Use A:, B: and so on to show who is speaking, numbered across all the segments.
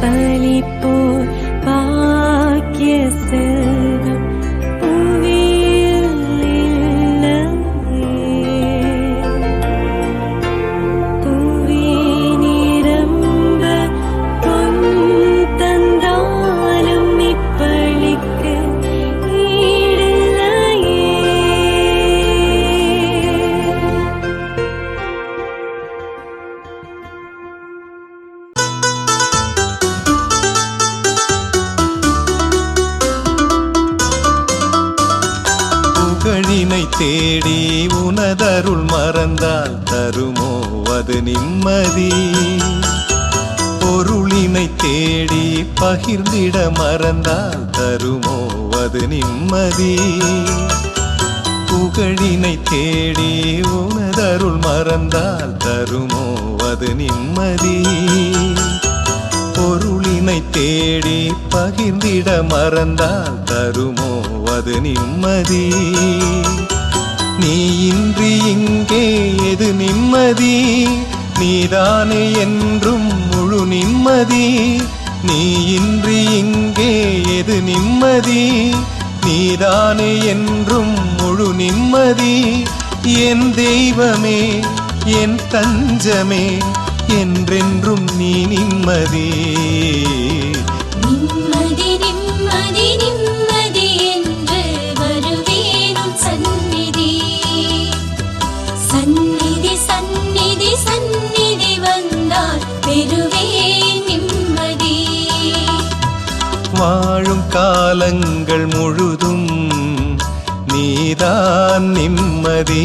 A: பலிப்போர் பாக்கிய செல்வம் புவியில் இல்லையே. புவி நிரம்ப பொன் தந்தாலும் இப்பளிக்கு ஈடில்லையே.
B: புகழினை தேடி உனதருள் மறந்தால் தருமோ அது நிம்மதி. பொருளினை தேடி பகிர்ந்திட மறந்தால் தருமோ அது நிம்மதி. புகழினை தேடி உனதருள் மறந்தால் தருமோ அது நிம்மதி. பொருளினை தேடி பகிர்ந்திட மறந்தால் தருமோ அது நிம்மதி. நீ இன்றி இங்கே எது நிம்மதி? நீதானே என்றும் முழு நிம்மதி. நீ இன்றி இங்கே எது நிம்மதி? நீதானே என்றும் முழு நிம்மதி. என் தெய்வமே என் தஞ்சமே என்றென்றும் நீ நிம்மதி.
C: நிம்மதி நிம்மதி நிம்மதி என்று வருவேனும் சந்நிதி. சந்நிதி சந்நிதி சந்நிதி வந்தால் பெறுவேன் நிம்மதி.
B: வாழும் காலங்கள் முழுதும் நீதான் நிம்மதி.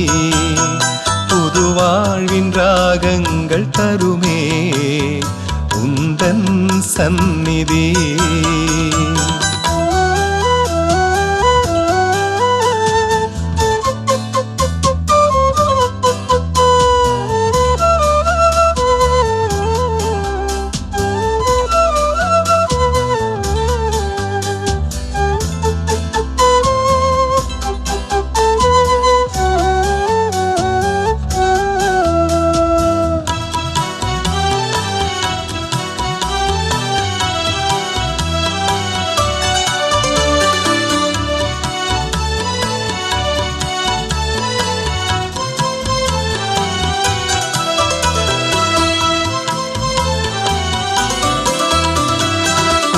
B: புது வாழ்வின் ராகங்கள் தருமே உந்தன் சந்நிதி.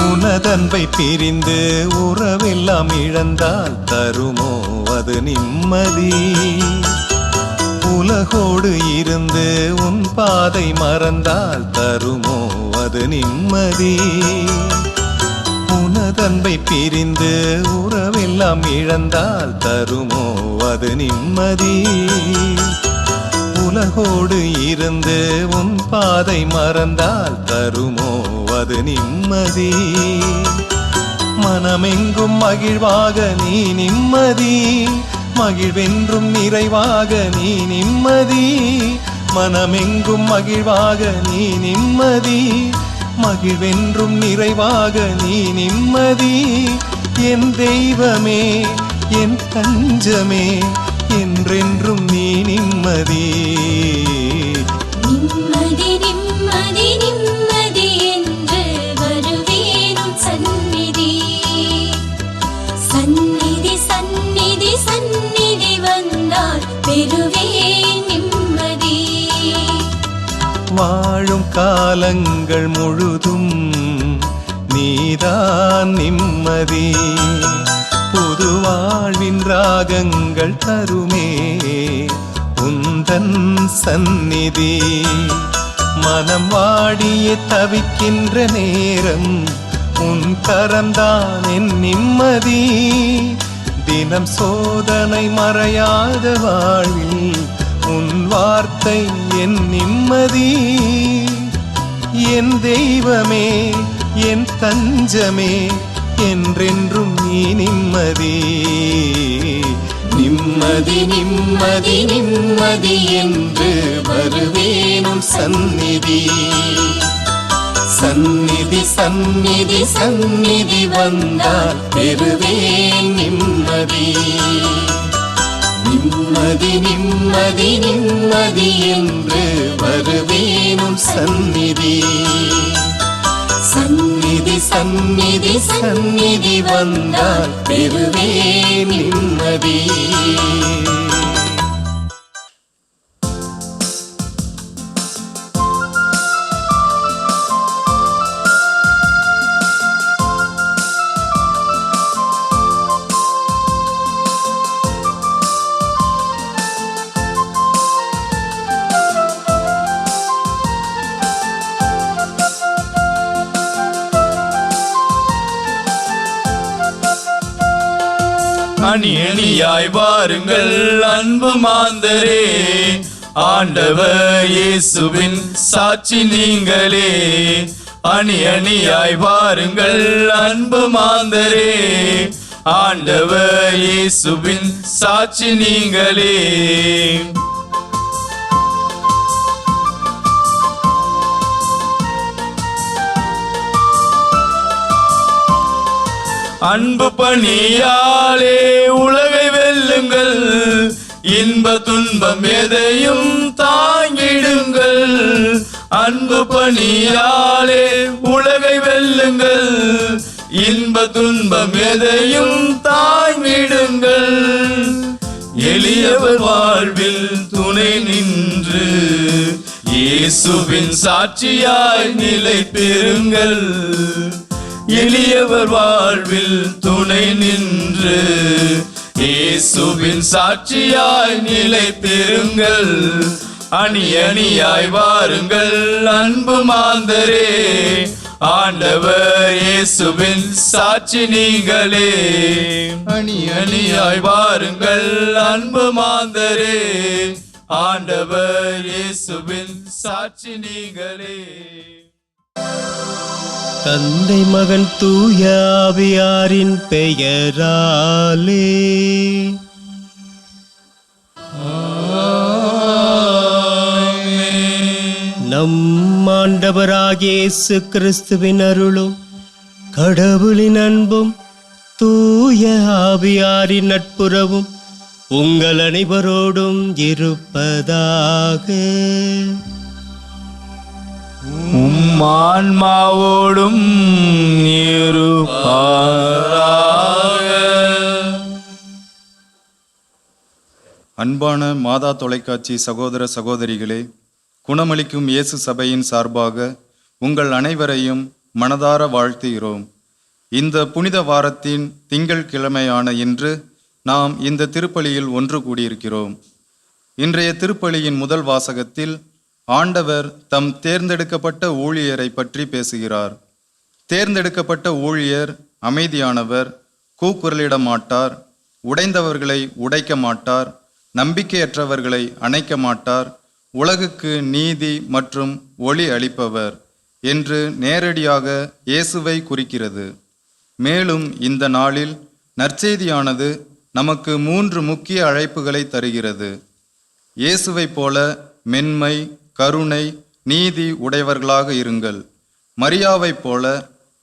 B: உனதன்பை பிரிந்து உறவெல்லாம் இழந்தால் தருமோ அது நிம்மதி. உலகோடு இருந்து உன் பாதை மறந்தால் தருமோ அது நிம்மதி. உனதன்பை பிரிந்து உறவெல்லாம் இழந்தால் தருமோ அது நிம்மதி. உலகோடு இருந்து உன் பாதை மறந்தால் தருமோ அது நிம்மதி. மனமெங்கும் மகிழ்வாக நீ நிம்மதி. மகிழ்வென்றும் நிறைவாக நீ நிம்மதி. மனமெங்கும் மகிழ்வாக நீ நிம்மதி. மகிழ்வென்றும் நிறைவாக நீ நிம்மதி. என் தெய்வமே என் தஞ்சமே என்றென்றும் நீ நிம்மதி.
C: நிம்மதி நிம்மதி நிம்மதி என்று வருவேனும் சந்நிதி. சந்நிதி சந்நிதி சந்நிதி வந்தால் பெறுவேன் நிம்மதி.
B: வாழும் காலங்கள் முழுதும் நீதான் நிம்மதி. புது வாழ்வின் ராகங்கள் தருமே உந்தன் சந்நிதி. மனம் வாடிய தவிக்கின்ற நேரம் உன் கரம்தான் என் நிம்மதி. தினம் சோதனை மறையாத வாழ்வில் உன் வார்த்தை என் நிம்மதி. என் தெய்வமே என் தஞ்சமே என்றென்றும் நீ நிம்மதி. நிம்மதி நிம்மதி நிம்மதி என்று வருவேனும் சந்நிதி. சந்நிதி சந்நிதி சந்நிதி வந்தால் பெறுவேன் நிம்மதி. நிம்மதி நிம்மதி நிம்மதி என்று வருவேனும் சந்நிதி. சந்நிதி சந்நிதி சந்நிதி வந்தால் பெறுவேன் நிம்மதி.
D: அணி அணியாய் வாருங்கள் அன்பு மாந்தரே, ஆண்டவர் இயேசுவின் சாட்சி நீங்களே. அணி அணியாய் வாருங்கள் அன்பு மாந்தரே, ஆண்டவர் இயேசுவின் சாட்சி நீங்களே. அன்பு பணியாலே உலகை வெல்லுங்கள், இன்ப துன்பம் எதையும் தாங்கிடுங்கள். அன்பு பணியாலே உலகை வெல்லுங்கள், இன்ப துன்பம் எதையும் தாங்கிடுங்கள். எளியவர் வாழ்வில் துணை நின்று இயேசுவின் சாட்சியாய் நிலை பெறுங்கள். எளியவர் வாழ்வில் துணை நின்று இயேசுவின் சாட்சியாய் நிலை பெறுங்கள். அணி அணியாய் வாருங்கள் அன்பு மாந்தரே, ஆண்டவர் இயேசுவின் சாட்சி நீங்களே. அணி அணியாய் வாருங்கள் அன்பு மாந்தரே, ஆண்டவர் இயேசுவின் சாட்சி நீங்களே.
E: தந்தை மகன் தூய ஆவியாரின் பெயராலே நம் ஆண்டவராகிய இயேசு கிறிஸ்துவின் அருளும் கடவுளின் அன்பும் தூய ஆவியாரின் நட்புறவும் உங்கள் அனைவரோடும் இருப்பதாக.
D: ஆன்மாவோடும் இருப்பாராக.
F: அன்பான மாதா தொலைக்காட்சி சகோதர சகோதரிகளே, குணமளிக்கும் இயேசு சபையின் சார்பாக உங்கள் அனைவரையும் மனதார வாழ்த்துகிறோம். இந்த புனித வாரத்தின் திங்கள் கிழமையான இன்று நாம் இந்த திருப்பலியில் ஒன்று கூடியிருக்கிறோம். இன்றைய திருப்பலியின் முதல் வாசகத்தில் ஆண்டவர் தம் தேர்ந்தெடுக்கப்பட்ட ஊழியரை பற்றி பேசுகிறார். தேர்ந்தெடுக்கப்பட்ட ஊழியர் அமைதியானவர், கூக்குரலிட மாட்டார், உடைந்தவர்களை உடைக்க மாட்டார், நம்பிக்கையற்றவர்களை அணைக்க மாட்டார், உலகுக்கு நீதி மற்றும் ஒளி அளிப்பவர் என்று நேரடியாக இயேசுவை குறிக்கிறது. மேலும் இந்த நாளில் நற்செய்தியானது நமக்கு 3 முக்கிய அழைப்புகளை தருகிறது. இயேசுவைப் போல மென்மை, கருணை, நீதி உடையவர்களாக இருங்கள். மரியாவைப் போல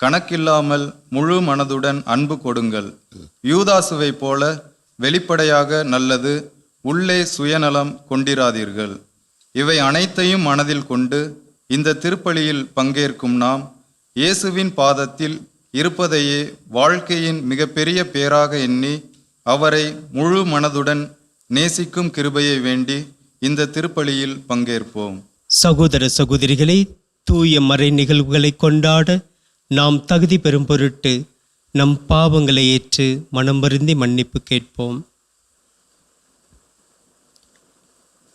F: கணக்கில்லாமல் முழு மனதுடன் அன்பு கொடுங்கள். யூதாசுவைப் போல வெளிப்படையாக நல்லது, உள்ளே சுயநலம் கொண்டிராதீர்கள். இவை அனைத்தையும் மனதில் கொண்டு இந்த திருப்பலியில் பங்கேற்கும் நாம் இயேசுவின் பாதத்தில் இருப்பதையே வாழ்க்கையின் மிகப்பெரிய பேராக எண்ணி அவரை முழு மனதுடன் நேசிக்கும் கிருபையை வேண்டி இந்த திருப்பலியில் பங்கேற்போம்.
E: சகோதர சகோதரிகளை, தூய மறை நிகழ்வுகளை கொண்டாட நாம் தகுதி பெறும் பொருட்டு நம் பாவங்களை ஏற்று மனம் வருந்தி மன்னிப்பு கேட்போம்.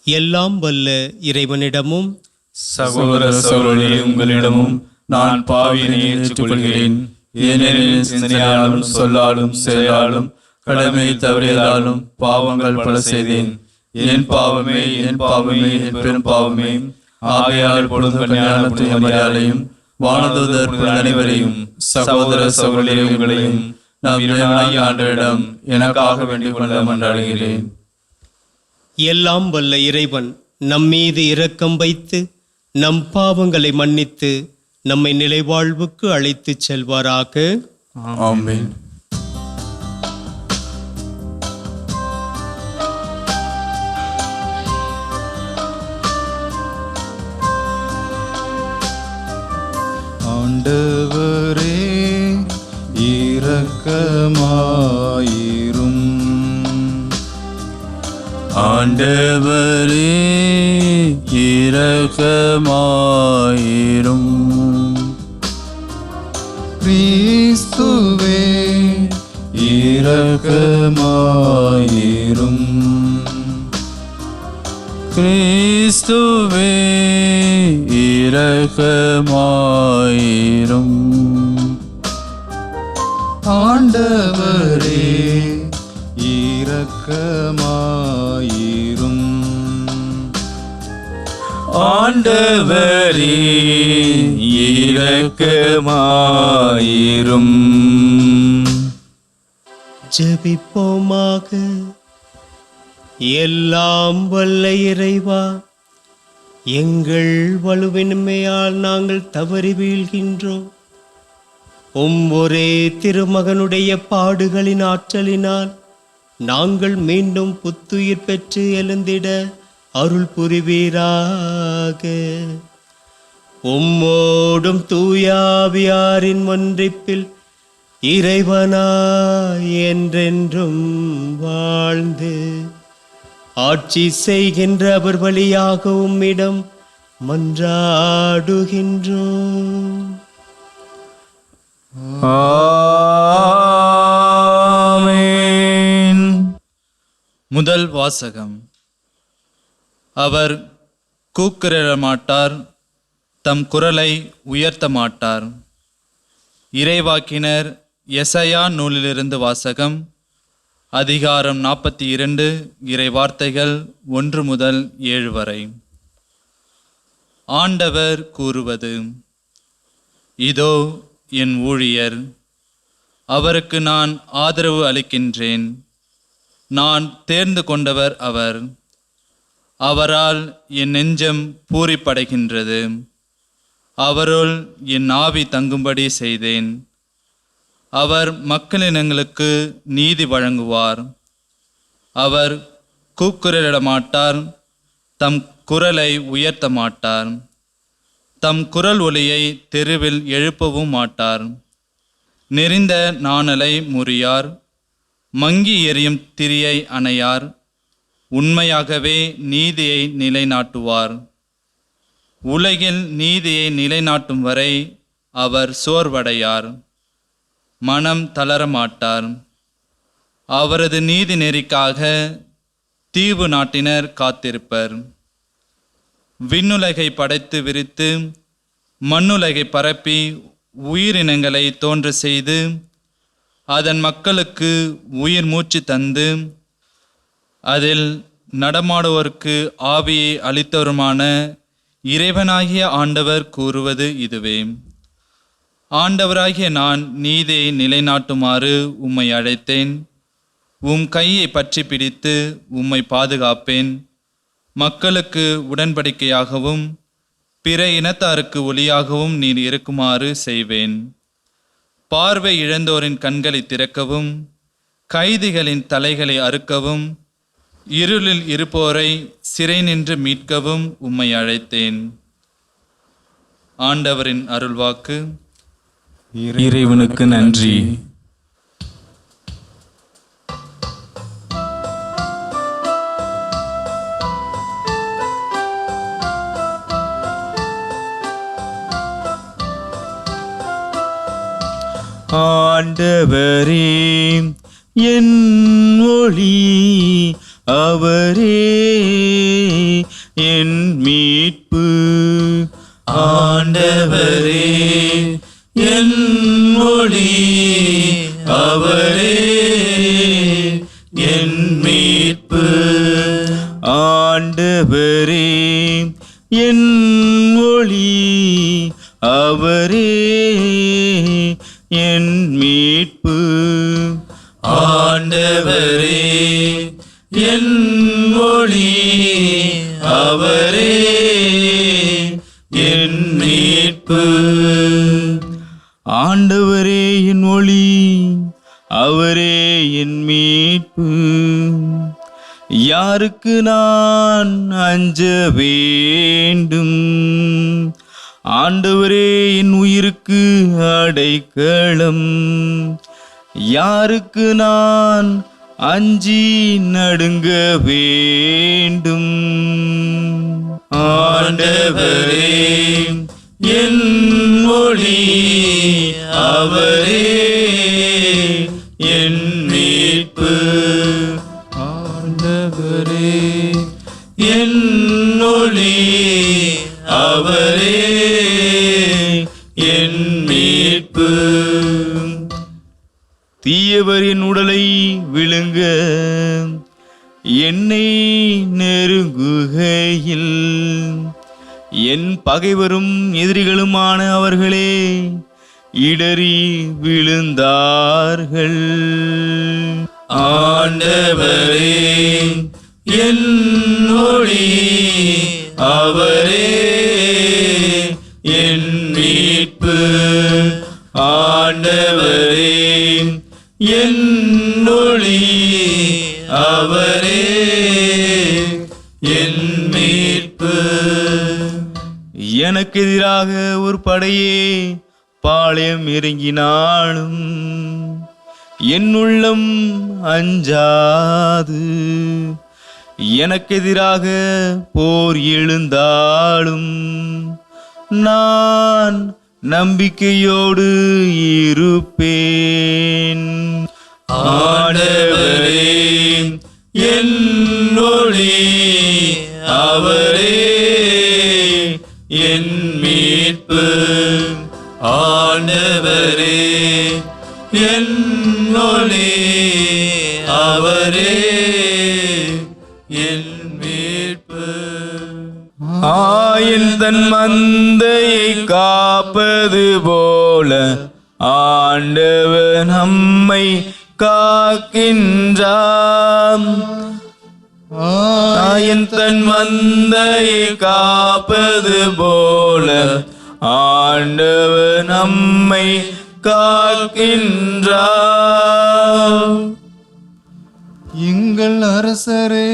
E: எல்லாம் வல்ல இறைவனிடமும்
D: சகோதர சகோதரி உங்களிடமும் நான் பாவியினை ஏற்றுக்கொள்கிறேன். ஏனெனில் சிந்தனையாலும் சொல்லாலும் செயலாலும் கடமை தவறியதாலும் பாவங்கள் பல செய்தேன். என் பாவமே என் பாவமே என் பெரும் பாவமே. ஆகையால் பொழுது மரியாதையும் வானதூதர் அனைவரையும் சகோதர சகோதரி உங்களையும் நாம் இறைவனாகிய ஆண்டவரிடம் எனக்காக வேண்டிக் கொள்ள மன்றாடுகிறேன்.
E: எல்லாம் வல்ல இறைவன் நம்மீது இரக்கம் வைத்து நம் பாவங்களை மன்னித்து நம்மை நிலைவாழ்வுக்கு அழைத்துச் செல்வாராக.
D: ஆமென்.
F: ஆண்டவரே இரக்கமாயிரும்.
D: ஆண்டவரே இரக்கமாயிரும்.
F: கிறிஸ்துவே இரக்கமாயிரும்.
D: கிறிஸ்துவே இரக்கமாயிரும்.
F: ஆண்டவரே இரக்கமாயிரும்.
D: ஆண்டவரே இரக்கமாயிரும்.
E: ஜெபிப்போமாக. எல்லாம் வல்ல இறைவா, எங்கள் வலுவின்மையால் நாங்கள் தவறி வீழ்கின்றோம். ஒரே திருமகனுடைய பாடுகளின் ஆற்றலினால் நாங்கள் மீண்டும் புத்துயிர் பெற்று எழுந்திட அருள் புரிவீராக. உம்மோடும் தூயாவியாரின் ஒன்றிப்பில் இறைவனாய் என்றென்றும் வாழ்ந்து ஆட்சி செய்கின்ற அவர் வழியாக உம்மிடம் மன்றாடுகின்றோம்.
D: ஆமென்.
G: முதல் வாசகம். அவர் கூக்குரல மாட்டார், தம் குரலை உயர்த்த மாட்டார். இறைவாக்கினர் எசையா நூலிலிருந்து வாசகம். அதிகாரம் 42, இறை வார்த்தைகள் 1 முதல் 7 வரை. ஆண்டவர் கூறுவது: இதோ என் ஊழியர், அவருக்கு நான் ஆதரவு அளிக்கின்றேன். நான் தேர்ந்து கொண்டவர் அவர். அவரால் என் நெஞ்சம் பூரிப்படைகின்றது. அவருள் என் ஆவி தங்கும்படி செய்தேன். அவர் மக்களினங்களுக்கு நீதி வழங்குவார். அவர் கூக்குரலிட மாட்டார், தம் குரலை உயர்த்த மாட்டார். தம் குரல் ஒலியை தெருவில் எழுப்பவும் மாட்டார். நெறிந்த நாணலை முறியார், மங்கி எரியும் திரியை அணையார். உண்மையாகவே நீதியை நிலைநாட்டுவார். உலகில் நீதியை நிலைநாட்டும் வரை அவர் சோர்வடையார், மனம் தளரமாட்டார். அவரது நீதி நெறிக்காக தீவு நாட்டினர் காத்திருப்பர். விண்ணுலகை படைத்து விரித்து மண்ணுலகை பரப்பி உயிரினங்களை தோன்ற செய்து அதன் மக்களுக்கு உயிர் மூச்சு தந்து அதில் நடமாடுவோருக்கு ஆவியை அளித்தவருமான இறைவனாகிய ஆண்டவர் கூறுவது இதுவே: ஆண்டவராகிய நான் நீதியை நிலைநாட்டுமாறு உம்மை அழைத்தேன். உம் கையை பற்றி பிடித்து உம்மை பாதுகாப்பேன். மக்களுக்கு உடன்படிக்கையாகவும் பிற இனத்தாருக்கு ஒளியாகவும் நீர் இருக்குமாறு செய்வேன். பார்வை இழந்தோரின் கண்களை திறக்கவும், கைதிகளின் தலைகளை அறுக்கவும், இருளில் இருப்போரை சிறை நின்று மீட்கவும் உம்மை அழைத்தேன். ஆண்டவரின் அருள்வாக்கு.
D: இறைவனுக்கு நன்றி. ஆண்டவரே என் ஒளி, அவரே என் மீட்பு. ஆண்டவரே என் ஒளி, அவரே என் மீட்பு. ஆண்டவரே என் ஒளி, அவரே என் மீட்பு. ஆண்டவரே என் ஒளி, அவரே என் மீட்பு. ஆண்டவரே என் ஒளி, அவரே என் மீட்பு. யாருக்கு நான் அஞ்ச வேண்டும்? ஆண்டவரே என் உயிருக்கு அடைக்கலம். யாருக்கு நான் அஞ்சி நடுங்க வேண்டும்?
B: ஆண்டவரே என் ஒளி, அவரே என் மீட்பு. ஆண்டவரே என் ஒளி, அவரே என் மீட்பு.
D: தீயவரின் உடலை விழுங்க என்னை நெருங்குகையில் என் பகைவரும் எதிரிகளுமான அவர்களே இடறி விழுந்தார்கள்.
B: ஆண்டவரே என் ஒளி, அவரே என் மீட்பு. ஆண்டவரே என் ஒளி, அவரே என் மீட்பு.
D: எனக்கு எதிராக ஒரு படையே பாளையம் இறங்கினாலும் என் உள்ளம் அஞ்சாது. எனக்கு எதிராக போர் எழுந்தாலும் நான் நம்பிக்கையோடு இருப்பேன்.
B: ஆண்டவரே என் ஒளி, அவரே என் மீட்பு. ஆண்டவரே என் ஒளி, அவரே என் மீட்பு.
D: ஆயன் தன் மந்தையை காப்பது போல ஆண்டவர் நம்மை காக்கின்றார். ஆயன் தன் மந்தையை காப்பது போல ஆண்டவர் நம்மை காக்கின்றார்.
F: எங்கள் அரசரே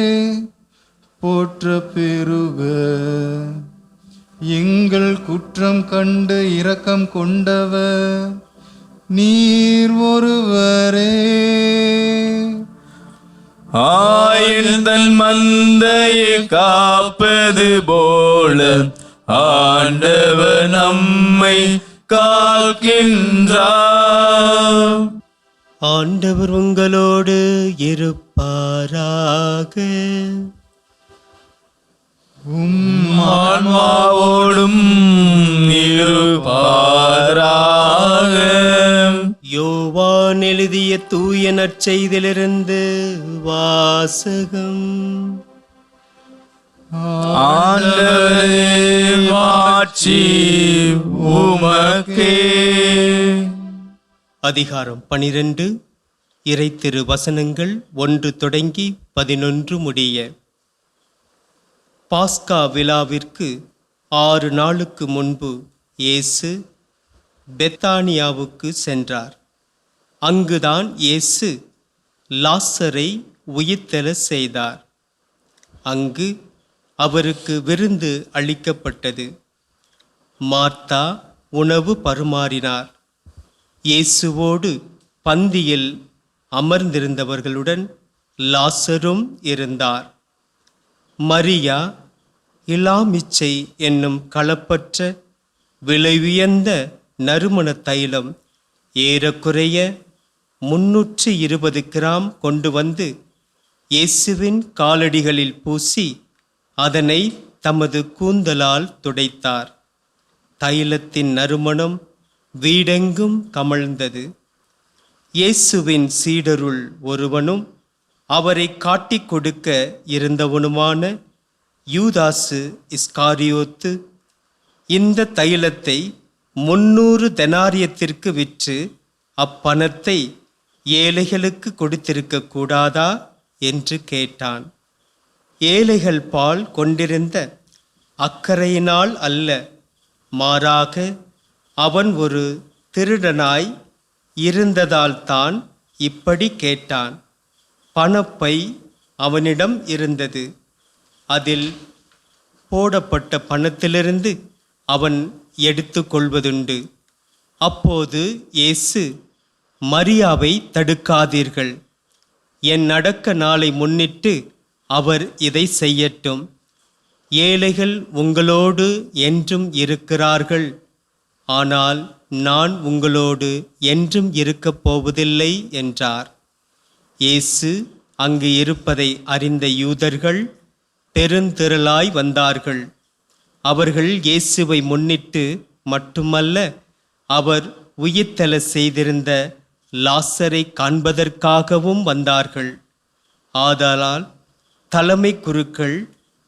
F: போற்ற பெருக. எங்கள் குற்றம் கண்டு இரக்கம் கொண்டவர் நீர் ஒருவரே.
D: ஆயன் தன் மந்தையை காப்பது போல ஆண்டவர் நம்மை காக்கின்றார்.
E: ஆண்டவர் உங்களோடு இருப்பாராக.
D: ஆன்மாவோடும் இருப்பாராக.
E: யோவான் எழுதிய தூய நற்செய்தியிலிருந்து வாசகம்.
D: ஆண்டவரே மாட்சி உமக்கே.
E: அதிகாரம் 12. இறை திரு வசனங்கள் 1 தொடங்கி 11 முடிய. பாஸ்கா விழாவிற்கு 6 நாளுக்கு முன்பு இயேசு பெத்தானியாவுக்கு சென்றார். அங்குதான் இயேசு லாசரை உயிர்த்தெழச் செய்தார். அங்கு அவருக்கு விருந்து அளிக்கப்பட்டது. மார்த்தா உணவு பரிமாறினார். இயேசுவோடு பந்தியில் அமர்ந்திருந்தவர்களுடன் லாசரும் இருந்தார். மரியா இலாமிச்சை என்னும் களப்பற்ற விலையுயர்ந்த நறுமண தைலம் ஏறக்குறைய 320 கிராம் கொண்டு வந்து இயேசுவின் காலடிகளில் பூசி அதனை தமது கூந்தலால் துடைத்தார். தைலத்தின் நறுமணம் வீடெங்கும் கமழ்ந்தது. இயேசுவின் சீடருள் ஒருவனும் அவரை காட்டிக் கொடுக்க இருந்தவனுமான யூதாசு இஸ்காரியோத்து இந்த தைலத்தை 300 தெனாரியத்திற்கு விற்று அப்பணத்தை ஏழைகளுக்கு கொடுத்திருக்க கூடாதா என்று கேட்டான். ஏழைகள் பால் கொண்டிருந்த அக்கறையினால் அல்ல, மாறாக அவன் ஒரு திருடனாய் இருந்ததால் தான் இப்படி கேட்டான். பணப்பை அவனிடம் இருந்தது. அதில் போடப்பட்ட பணத்திலிருந்து அவன் எடுத்து கொள்வதுண்டு. அப்போது இயேசு, மரியாவை தடுக்காதீர்கள். என் அடக்க நாளை முன்னிட்டு அவர் இதை செய்யட்டும். ஏழைகள் உங்களோடு என்றும் இருக்கிறார்கள், ஆனால் நான் உங்களோடு என்றும் இருக்கப் போவதில்லை என்றார். இயேசு அங்கு இருப்பதை அறிந்த யூதர்கள் பெருந்திரளாய் வந்தார்கள். அவர்கள் இயேசுவை முன்னிட்டு மட்டுமல்ல, அவர் உயிர்த்தெழ செய்திருந்த லாசரை காண்பதற்காகவும் வந்தார்கள். ஆதலால் தலைமை குருக்கள்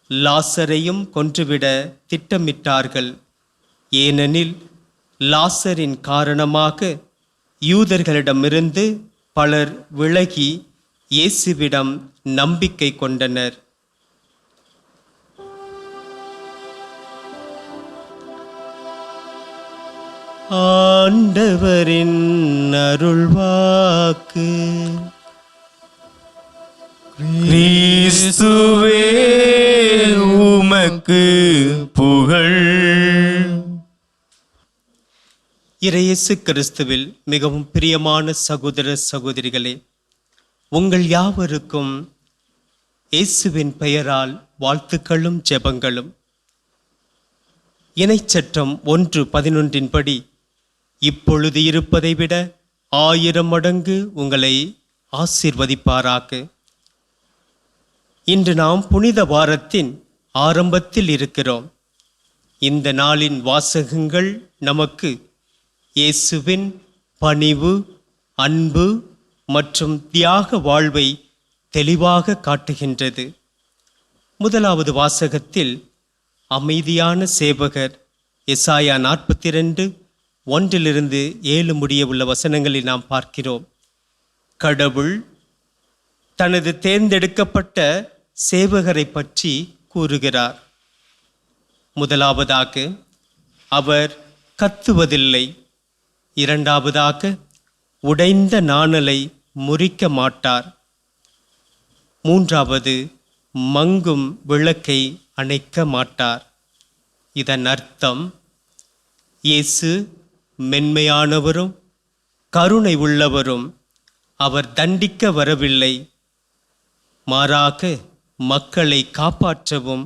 E: லாசரையும் கொன்றுவிட திட்டமிட்டார்கள். ஏனெனில் லாசரின் காரணமாக யூதர்களிடமிருந்து பலர் விலகி இயேசுவிடம் நம்பிக்கை கொண்டனர். ஆண்டவரின் அருள்வாக்கு.
D: கிறிஸ்துவே உமக்கு புகழ்.
E: இறையேசு கிறிஸ்துவில் மிகவும் பிரியமான சகோதர சகோதரிகளே, உங்கள் யாவருக்கும் இயேசுவின் பெயரால் வாழ்த்துக்களும் ஜெபங்களும். இணைச்சட்டம் 1:11 படி, இப்பொழுது இருப்பதை விட 1000 மடங்கு உங்களை ஆசீர்வதிப்பாராக. இன்று நாம் புனித வாரத்தின் ஆரம்பத்தில் இருக்கிறோம். இந்த நாளின் வாசகங்கள் நமக்கு இயேசுவின் பணிவு, அன்பு மற்றும் தியாக வாழ்வை தெளிவாக காட்டுகின்றது. முதலாவது வாசகத்தில் அமைதியான சேவகர் எசாயா 42:1-7 முடிய உள்ள வசனங்களை நாம் பார்க்கிறோம். கடவுள் தனது தேர்ந்தெடுக்கப்பட்ட சேவகரை பற்றி கூறுகிறார். முதலாவதாக, அவர் கத்துவதில்லை. இரண்டாவதாக, உடைந்த நாணலை முறிக்க மாட்டார். மூன்றாவது, மங்கும் விளக்கை அணைக்க மாட்டார். இதன் அர்த்தம், இயேசு மென்மையானவரும் கருணை உள்ளவரும். அவர் தண்டிக்க வரவில்லை, மாறாக மக்களை காப்பாற்றவும்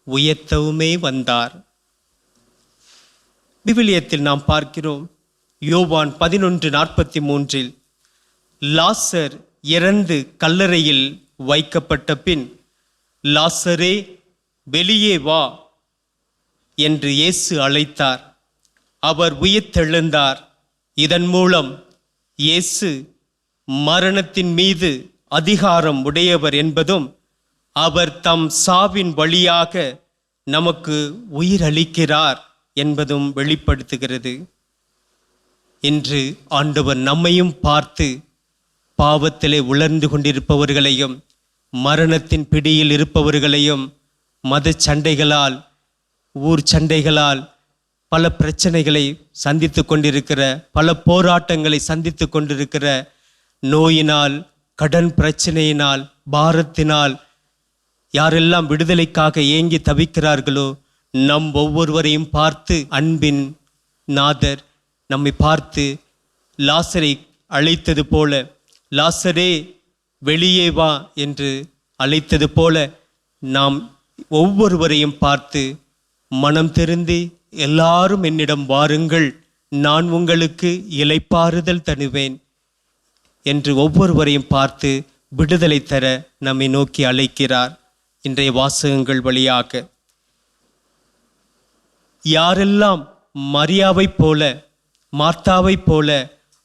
E: உயர்த்தவுமே வந்தார். விவிலியத்தில் நாம் பார்க்கிறோம், யோவான் 11:43 லாசர் இறந்து கல்லறையில் வைக்கப்பட்ட பின், லாசரே வெளியே வா என்று இயேசு அழைத்தார். அவர் உயிர்த்தெழுந்தார். இதன் மூலம் இயேசு மரணத்தின் மீது அதிகாரம் உடையவர் என்பதும், அவர் தம் சாவின் வழியாக நமக்கு உயிரளிக்கிறார் என்பதும் வெளிப்படுத்துகிறது. இன்று ஆண்டவர் நம்மையும் பார்த்து, பாவத்திலே உலர்ந்து கொண்டிருப்பவர்களையும் மரணத்தின் பிடியில் இருப்பவர்களையும் மத சண்டைகளால், ஊர் சண்டைகளால், பல பிரச்சனைகளை சந்தித்து கொண்டிருக்கிற, பல போராட்டங்களை சந்தித்து கொண்டிருக்கிற, நோயினால், கடன் பிரச்சனையினால், பாரத்தினால் யாரெல்லாம் விடுதலைக்காக ஏங்கி தவிக்கிறார்களோ, நம் ஒவ்வொருவரையும் பார்த்து அன்பின் நாதர் நம்மை பார்த்து லாசரை அழைத்தது போல, லாசரே வெளியே வா என்று அழைத்தது போல, நாம் ஒவ்வொருவரையும் பார்த்து மனம் திருந்தி எல்லாரும் என்னிடம் வாருங்கள், நான் உங்களுக்கு இளைப்பாறுதல் தருவேன் என்று ஒவ்வொருவரையும் பார்த்து விடுதலை தர நம்மை நோக்கி அழைக்கிறார். இன்றைய வாசகங்கள் வழியாக யாரெல்லாம் மரியாவைப் போல, மார்த்தாவைப் போல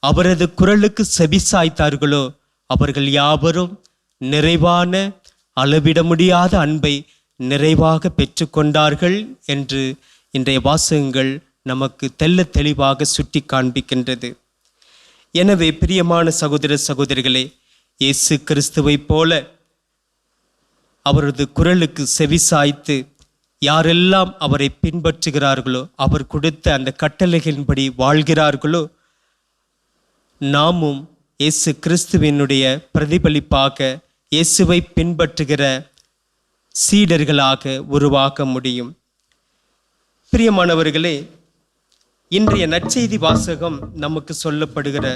E: அவரது குரலுக்கு செவிசாய்த்தார்களோ, அவர்கள் யாவரும் நிறைவான, அளவிட முடியாத அன்பை நிறைவாக பெற்றுக்கொண்டார்கள் என்று இன்றைய வாசகங்கள் நமக்கு தெள்ள தெளிவாக சுட்டி காண்பிக்கின்றது. எனவே பிரியமான சகோதர சகோதரிகளே, இயேசு கிறிஸ்துவைப் போல அவரது குரலுக்கு செவிசாய்த்து யாரெல்லாம் அவரை பின்பற்றுகிறார்களோ, அவர் கொடுத்த அந்த கட்டளைகளின்படி வாழ்கிறார்களோ, நாமும் இயேசு கிறிஸ்துவினுடைய பிரதிபலிப்பாக இயேசுவை பின்பற்றுகிற சீடர்களாக உருவாக்க முடியும். பிரியமானவர்களே, இன்றைய நற்செய்தி வாசகம் நமக்கு சொல்லப்படுகிற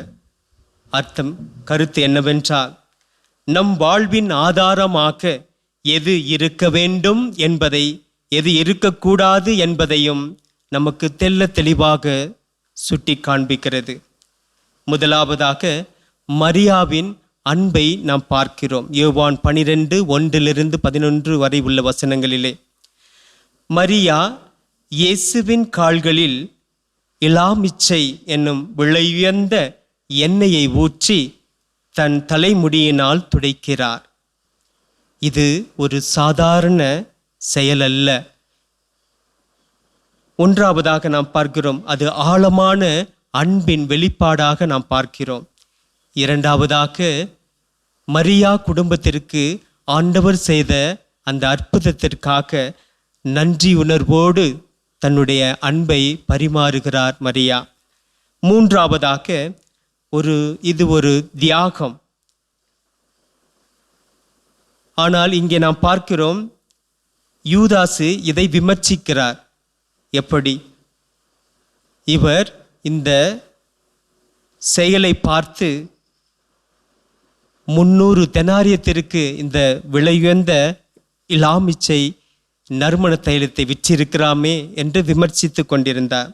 E: அர்த்தம் கருத்து என்னவென்றால், நம் வாழ்வின் ஆதாரமாக எது இருக்க வேண்டும் என்பதை, எது இருக்கக்கூடாது என்பதையும் நமக்கு தெள்ள தெளிவாக சுட்டி காண்பிக்கிறது. முதலாவதாக மரியாவின் அன்பை நாம் பார்க்கிறோம். யோவான் 12:1-11 வரை உள்ள வசனங்களிலே மரியா இயேசுவின் கால்களில் இலாமிச்சை என்னும் விலையுயர்ந்த எண்ணெயை ஊற்றி தன் தலைமுடியினால் துடைக்கிறார். இது ஒரு சாதாரண செயல் அல்ல. ஒன்றாவதாக நாம் பார்க்கிறோம், அது ஆழமான அன்பின் வெளிப்பாடாக நாம் பார்க்கிறோம். இரண்டாவதாக மரியா குடும்பத்திற்கு ஆண்டவர் செய்த அந்த அற்புதத்திற்காக நன்றி உணர்வோடு தன்னுடைய அன்பை பரிமாறுகிறார் மரியா. மூன்றாவதாக இது ஒரு தியாகம். ஆனால் இங்கே நாம் பார்க்கிறோம், யூதாசு இதை விமர்சிக்கிறார். எப்படி? இவர் இந்த செயலை பார்த்து 300 தெனாரியத்திற்கு இந்த விலையுயர்ந்த இலாமிச்சை நறுமண தைலத்தை விற்றிருக்கிறாமே என்று விமர்சித்து கொண்டிருந்தார்.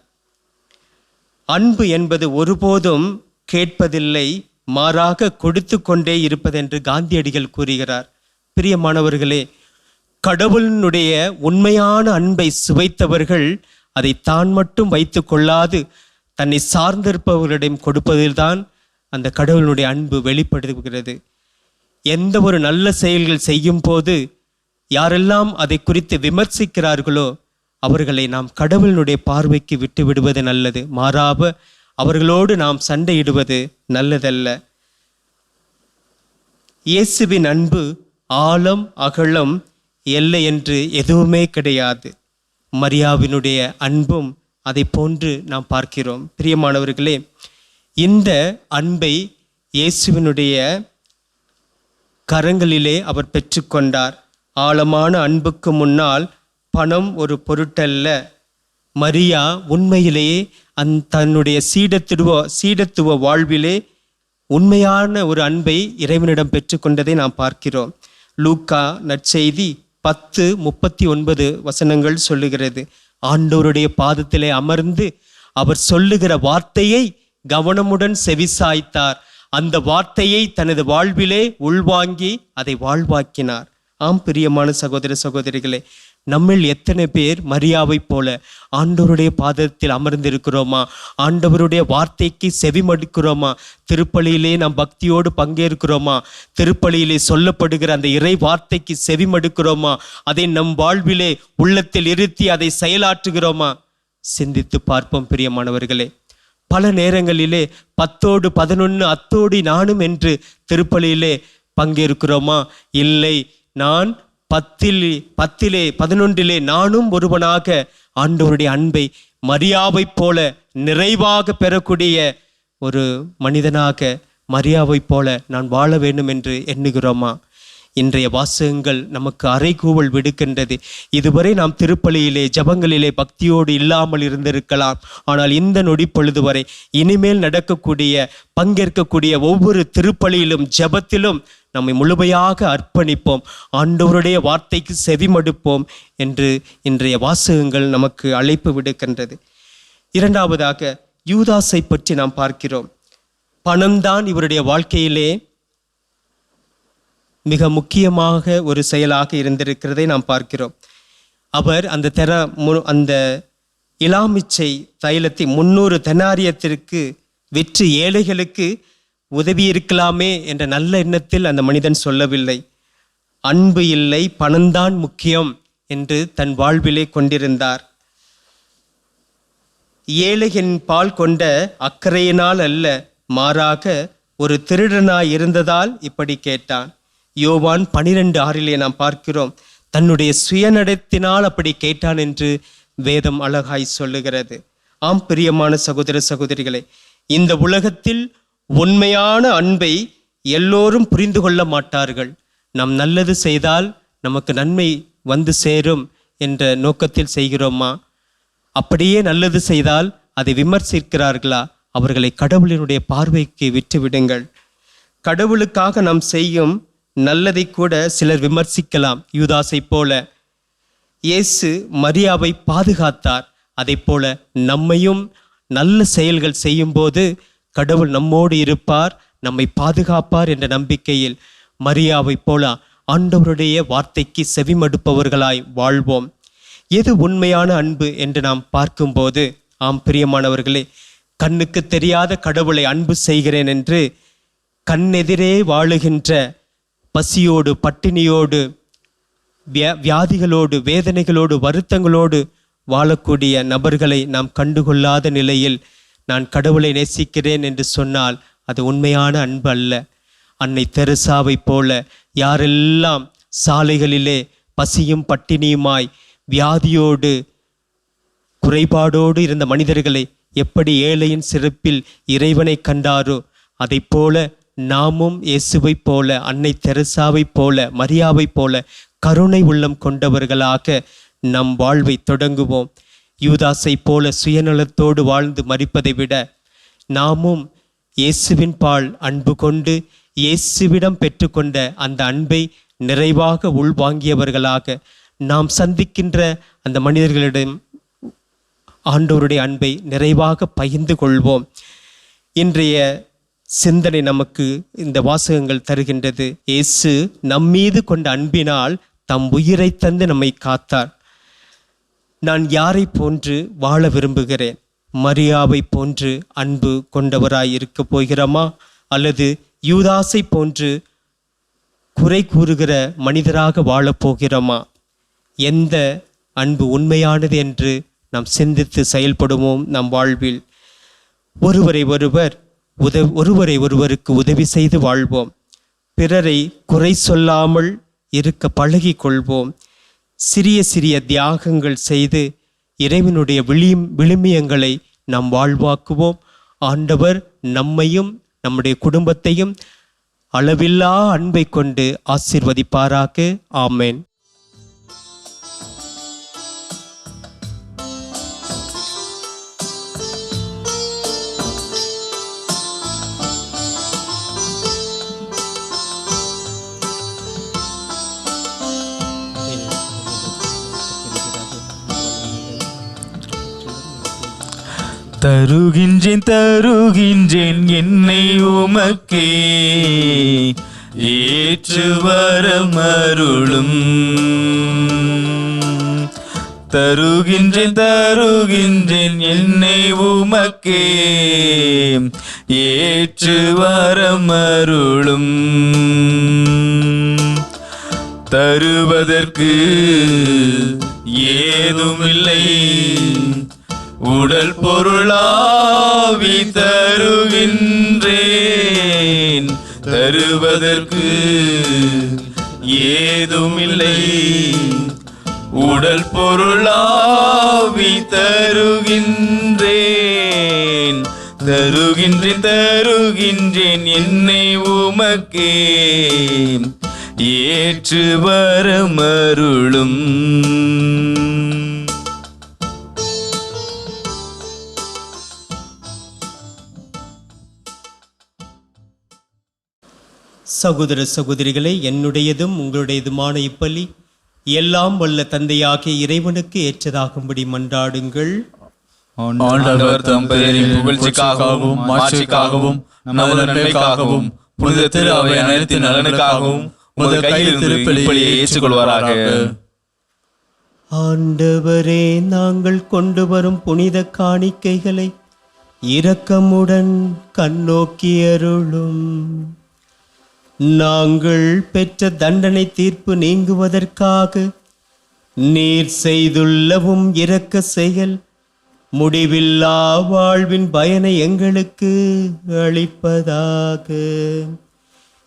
E: அன்பு என்பது ஒருபோதும் கேட்பதில்லை, மாறாக கொடுத்து கொண்டே இருப்பதென்று காந்தியடிகள் கூறுகிறார். பிரியமானவர்களே, கடவுளினுடைய உண்மையான அன்பை சுவைத்தவர்கள் அதை தான் மட்டும் வைத்து கொள்ளாது தன்னை சார்ந்திருப்பவர்களிடம் கொடுப்பதில்தான் அந்த கடவுளுடைய அன்பு வெளிப்படுகிறது. எந்த ஒரு நல்ல செயல்கள் செய்யும் போது யாரெல்லாம் அதை குறித்து விமர்சிக்கிறார்களோ அவர்களை நாம் கடவுளினுடைய பார்வைக்கு விட்டு விடுவது நல்லது. மாறாக அவர்களோடு நாம் சண்டையிடுவது நல்லதல்ல. இயேசுவின் அன்பு ஆழம் அகலம் எல்லை என்று எதுவுமே கிடையாது. மரியாவினுடைய அன்பும் அதை போன்று நாம் பார்க்கிறோம். பிரியமானவர்களே, இந்த அன்பை இயேசுவினுடைய கரங்களிலே அவர் பெற்றுக்கொண்டார். ஆழமான அன்புக்கு முன்னால் பணம் ஒரு பொருட்டல்ல. மரியா உண்மையிலேயே தன்னுடைய சீடத்துவ வாழ்விலே உண்மையான ஒரு அன்பை இறைவனிடம் பெற்றுக்கொண்டதை நாம் பார்க்கிறோம். லூக்கா நற்செய்தி 10:39 வசனங்கள் சொல்லுகிறது, ஆண்டவருடைய பாதத்திலே அமர்ந்து அவர் சொல்லுகிற வார்த்தையை கவனமுடன் செவிசாய்த்தார். அந்த வார்த்தையை தனது வாழ்விலே உள்வாங்கி அதை வாழ்வாக்கினார். ஆம் பிரியமான சகோதர சகோதரிகளே, நம்மில் எத்தனை பேர் மரியாவை போல ஆண்டவருடைய பாதத்தில் அமர்ந்திருக்கிறோமா? ஆண்டவருடைய வார்த்தைக்கு செவிமடுக்கிறோமா? திருப்பலியிலே நாம் பக்தியோடு பங்கேற்கிறோமா? திருப்பலியிலே சொல்லப்படுகிற அந்த இறை வார்த்தைக்கு செவிமடுக்கிறோமா? அதை நம் வாழ்விலே உள்ளத்தில் இருத்தி அதை செயலாற்றுகிறோமா? சிந்தித்து பார்ப்போம் பிரியமானவர்களே. பல நேரங்களிலே 10ஓடு 11 அத்தோடு நானும் என்று திருப்பலியிலே பங்கேற்கிறோமா? இல்லை, நான் 10 11 நானும் ஒருவனாக ஆண்டவருடைய அன்பை மரியாவை போல நிறைவாக பெறக்கூடிய ஒரு மனிதனாக மரியாவை போல நான் வாழ வேண்டும் என்று எண்ணுகிறோமா? இன்றைய வாசகங்கள் நமக்கு அறைகூவல் விடுக்கின்றது. இதுவரை நாம் திருப்பலியிலே ஜபங்களிலே பக்தியோடு இல்லாமல் இருந்திருக்கலாம். ஆனால் இந்த நொடி பொழுது வரை இனிமேல் நடக்கக்கூடிய பங்கேற்கக்கூடிய ஒவ்வொரு திருப்பலியிலும் ஜபத்திலும் நம்மை முழுமையாக அர்ப்பணிப்போம், ஆண்டவருடைய வார்த்தைக்கு செவிமடுப்போம் என்று இன்றைய வாசகங்கள் நமக்கு அழைப்பு விடுக்கின்றது. இரண்டாவதாக யூதாசை பற்றி நாம் பார்க்கிறோம். பணம்தான் இவருடைய வாழ்க்கையிலே மிக முக்கியமாக ஒரு செயலாக இருந்திருக்கிறதை நாம் பார்க்கிறோம். அவர் அந்த இலாமிச்சை தைலத்தை 300 தெனாரியத்திற்கு விற்று ஏழைகளுக்கு உதவி இருக்கலாமே என்ற நல்ல எண்ணத்தில் அந்த மனிதன் சொல்லவில்லை. அன்பு இல்லை, பணம்தான் முக்கியம் என்று தன் வாழ்விலே கொண்டிருந்தார். ஏழைகளின் பால் கொண்ட அக்கறையினால் அல்ல, மாறாக ஒரு திருடனாய் இருந்ததால் இப்படி கேட்டான். யோவான் 12:6 நாம் பார்க்கிறோம், தன்னுடைய சுயநடத்தினால் அப்படி கேட்டான் என்று வேதம் அழகாய் சொல்லுகிறது. ஆம் பிரியமான சகோதர சகோதரிகளே, இந்த உலகத்தில் உண்மையான அன்பை எல்லோரும் புரிந்து கொள்ள மாட்டார்கள். நாம் நல்லது செய்தால் நமக்கு நன்மை வந்து சேரும் என்ற நோக்கத்தில் செய்கிறோமா? அப்படியே நல்லது செய்தால் அதை விமர்சிக்கிறார்களா, அவர்களை கடவுளினுடைய பார்வைக்கு விட்டுவிடுங்கள். கடவுளுக்காக நாம் செய்யும் நல்லதை கூட சிலர் விமர்சிக்கலாம். யூதாசை போல இயேசு மரியாவை பாதுகாத்தார். அதை போல நம்மையும் நல்ல செயல்கள் செய்யும்போது கடவுள் நம்மோடு இருப்பார், நம்மை பாதுகாப்பார் என்ற நம்பிக்கையில் மரியாவை போல ஆண்டவருடைய வார்த்தைக்கு செவிமடுப்பவர்களாய் வாழ்வோம். எது உண்மையான அன்பு என்று நாம் பார்க்கும்போது, ஆம் பிரியமானவர்களே, கண்ணுக்கு தெரியாத கடவுளை அன்பு செய்கிறேன் என்று கண்ணெதிரே வாழுகின்ற பசியோடு பட்டினியோடு வியாதிகளோடு வேதனைகளோடு வருத்தங்களோடு வாழக்கூடிய நபர்களை நாம் கண்டுகொள்ளாத நிலையில் நான் கடவுளை நேசிக்கிறேன் என்று சொன்னால் அது உண்மையான அன்பு அல்ல. அன்னை தெரசாவை போல யாரெல்லாம் சாலைகளிலே பசியும் பட்டினியுமாய் வியாதியோடு குறைபாடோடு இருந்த மனிதர்களை எப்படி ஏழையின் சிறப்பில் இறைவனை கண்டாரோ, அதை போல நாமும் இயேசுவை போல, அன்னை தெரசாவை போல, மரியாவை போல கருணை உள்ளம் கொண்டவர்களாக நம் வாழ்வை தொடங்குவோம். யூதாசை போல சுயநலத்தோடு வாழ்ந்து மரிப்பதை விட நாமும் இயேசுவின் பால் அன்பு கொண்டு இயேசுவிடம் பெற்றுக்கொண்ட அந்த அன்பை நிறைவாக உள்வாங்கியவர்களாக நாம் சந்திக்கின்ற அந்த மனிதர்களிடம் ஆண்டவருடைய அன்பை நிறைவாக பகிர்ந்து கொள்வோம். இன்றைய சிந்தனை நமக்கு இந்த வாசகங்கள் தருகின்றது. இயேசு நம்மீது கொண்ட அன்பினால் தம் உயிரை தந்து நம்மை காத்தார். நான் யாரை போன்று வாழ விரும்புகிறேன்? மரியாவை போன்று அன்பு கொண்டவராய் இருக்க போகிறோமா, அல்லது யூதாசை போன்று குறை கூறுகிற மனிதராக வாழப்போகிறோமா? எந்த அன்பு உண்மையானது என்று நாம் சிந்தித்து செயல்படுவோம். நம் வாழ்வில் ஒருவரை ஒருவருக்கு உதவி செய்து வாழ்வோம். பிறரை குறை சொல்லாமல் இருக்க பழகி கொள்வோம். சிறிய சிறிய தியாகங்கள் செய்து இறைவனுடைய விழுமியங்களை நாம் வாழ்வாக்குவோம். ஆண்டவர் நம்மையும் நம்முடைய குடும்பத்தையும் அளவில்லா அன்பை கொண்டு ஆசீர்வதிப்பாராக. ஆமேன்.
B: தருகின்றேன் என்னை உமக்கே, ஏற்று வரமருளும். தருகின்றேன் என்னை உமக்கே, ஏற்று வரமருளும். தருவதற்கு ஏதுமில்லை, உடல் பொருளாவி தருகின்றேன். தருவதற்கு ஏதுமில்லை, உடல் பொருளாவி தருகின்றேன். தருகின்றேன் என்னை உமக்கே, ஏற்று வரமருளும்.
E: சகோதர சகோதரிகளே, என்னுடையதும் உங்களுடையதுமான இப்பலி எல்லாம் வல்ல தந்தையாகிய இறைவனுக்கு ஏற்றதாகும்படி மன்றாடுங்கள்.
B: ஆண்டவர் தம் பெயரின் புகழ்ச்சிக்காகவும் மாட்சிக்காகவும் நமது நன்மைக்காகவும் புனித திரு அவை அனைத்து நலனுக்காகவும் உமது கையில் திருப்பலியை ஏற்றுக்கொள்வாராக.
E: ஆண்டவரே, நாங்கள் கொண்டு வரும் புனித காணிக்கைகளை இரக்கமுடன் கண்ணோக்கி அருளும். நாங்கள் பெற்ற தண்டனை தீர்ப்பு நீங்குவதற்காக நீர் செய்துள்ளவும் இரக்க செயல் முடிவில்லா வாழ்வின் பயனை எங்களுக்கு அளிப்பதாக.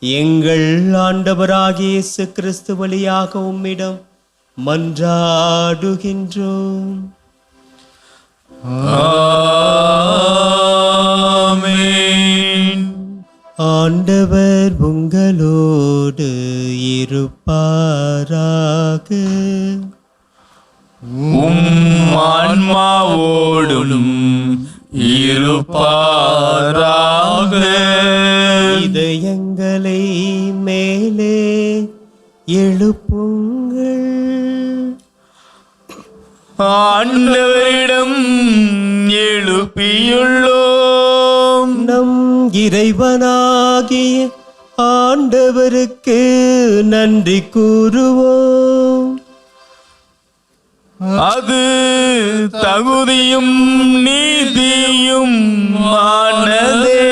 E: எங்கள் ஆண்டவராகிய இயேசு கிறிஸ்து வழியாக உம்மிடம் மன்றாடுகின்றோம்.
B: ஆமென்.
E: ஆண்டவர் உங்களோடு இருப்பாராக.
B: ஆன்மாவோடும் இருப்பாராக.
E: இதயங்களை மேலே எழுப்புங்கள்,
B: ஆண்டவரிடம் எழுப்பியுள்ளோம்.
E: நம் இறைவனாகிய ஆண்டவருக்கு நன்றி கூறுவோம்.
B: அது தகுதியும் நீதியும் ஆனதே.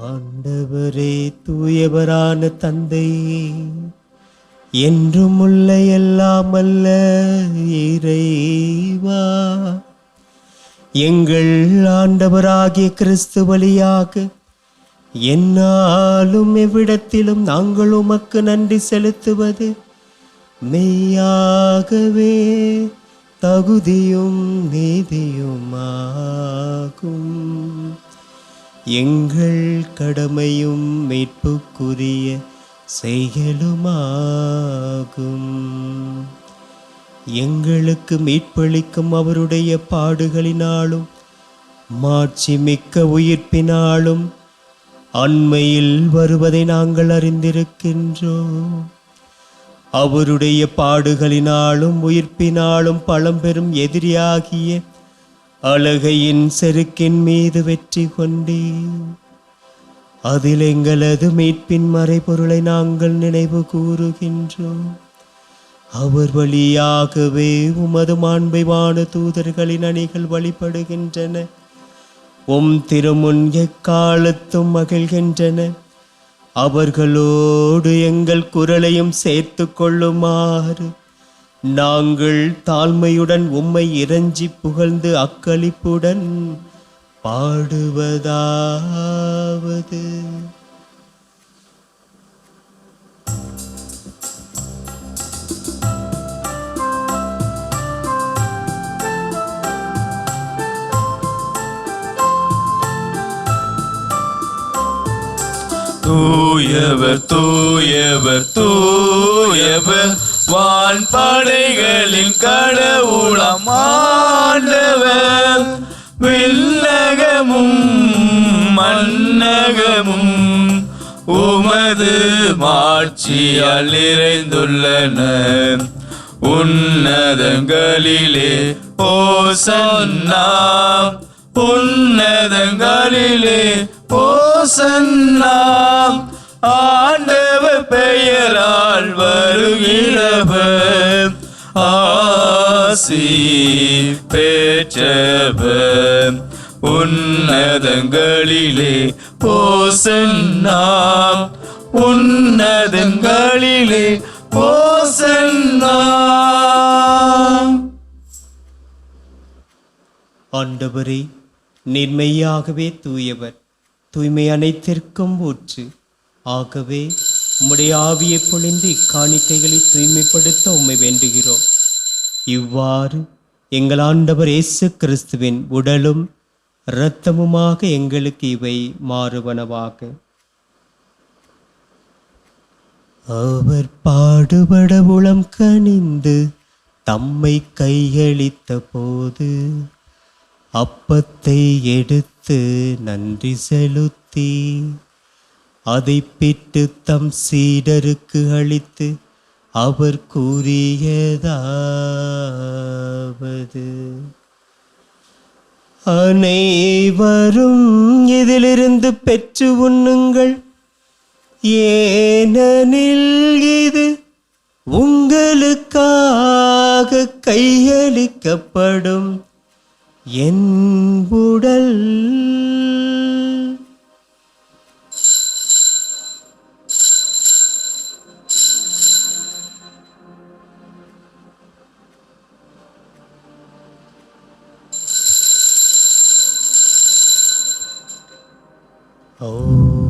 E: ஆண்டவரே, தூயவரான தந்தையே, என்றும் உள்ள எல்லாம் அல்ல இறைவா, எங்கள் ஆண்டவராகிய கிறிஸ்து வழியாக எந்நாளும் எவ்விடத்திலும் நாங்கள் உமக்கு நன்றி செலுத்துவது மெய்யாகவே தகுதியும் நீதியுமாகும். எங்கள் கடமையும் மீட்புக்குரிய செயலுமாகும். எங்களுக்கு மீட்பளிக்கும் அவருடைய பாடுகளினாலும் மாட்சி மிக்க உயிர்ப்பினாலும் அண்மையில் வருவதை நாங்கள் அறிந்திருக்கின்றோம். அவருடைய பாடுகளினாலும் உயிர்ப்பினாலும் பழம்பெரும் எதிரியாகிய அலகையின் செருக்கின் மீது வெற்றி கொண்டீர். அதில் எங்களது மீட்பின் மறைபொருளை நாங்கள் நினைவு கூறுகின்றோம். அவர் வழியாகவே உமது மாண்பை வான தூதர்களின் அணிகள் வழிபடுகின்றன. உம் திருமுன் எக்காலத்தும் மகிழ்கின்றன. அவர்களோடு எங்கள் குரலையும் சேர்த்து கொள்ளுமாறு நாங்கள் தாழ்மையுடன் உம்மை இறைஞ்சி புகழ்ந்து அக்களிப்புடன் பாடுவதாவது:
B: தூயவர் தூயவர் தூயவர் வான்படைகளின் கடவுளாம் ஆண்டவர். விண்ணகமும் மண்ணகமும் உமது மாட்சியால் நிறைந்துள்ளன. உன்னதங்களிலே ஓசன்னா, உன்னதங்களிலே ஓசன்னா. ஆண்டவர் பெயரால் வருகிறவர் ஆசி பெற்றவர். உன்னதங்களிலே ஓசன்னா, உன்னதங்களிலே ஓசன்னா.
E: ஆண்டவரே, நீர்மையாகவே தூயவர், தூய்மை அனைத்திற்கும் ஊற்று. ஆகவே உம்முடைய ஆவியை பொழிந்து இக்காணிக்கைகளை தூய்மைப்படுத்த உம்மை வேண்டுகிறோம். இவ்வாறு எங்கள் ஆண்டவர் இயேசு கிறிஸ்துவின் உடலும் இரத்தமுமாக எங்களுக்கு இவை மாறுவனவாக. அவர் பாடுபட உளம் கனிந்து தம்மை கையளித்த போது அப்பத்தை எடுத்து நன்றி செலுத்தி அதை பிட்டு தம் சீடருக்கு அளித்து அவர் கூறியதாவது: அனைவரும் இதிலிருந்து பெற்று உண்ணுங்கள், ஏனெனில் இது உங்களுக்காக கையளிக்கப்படும் என் உடல்.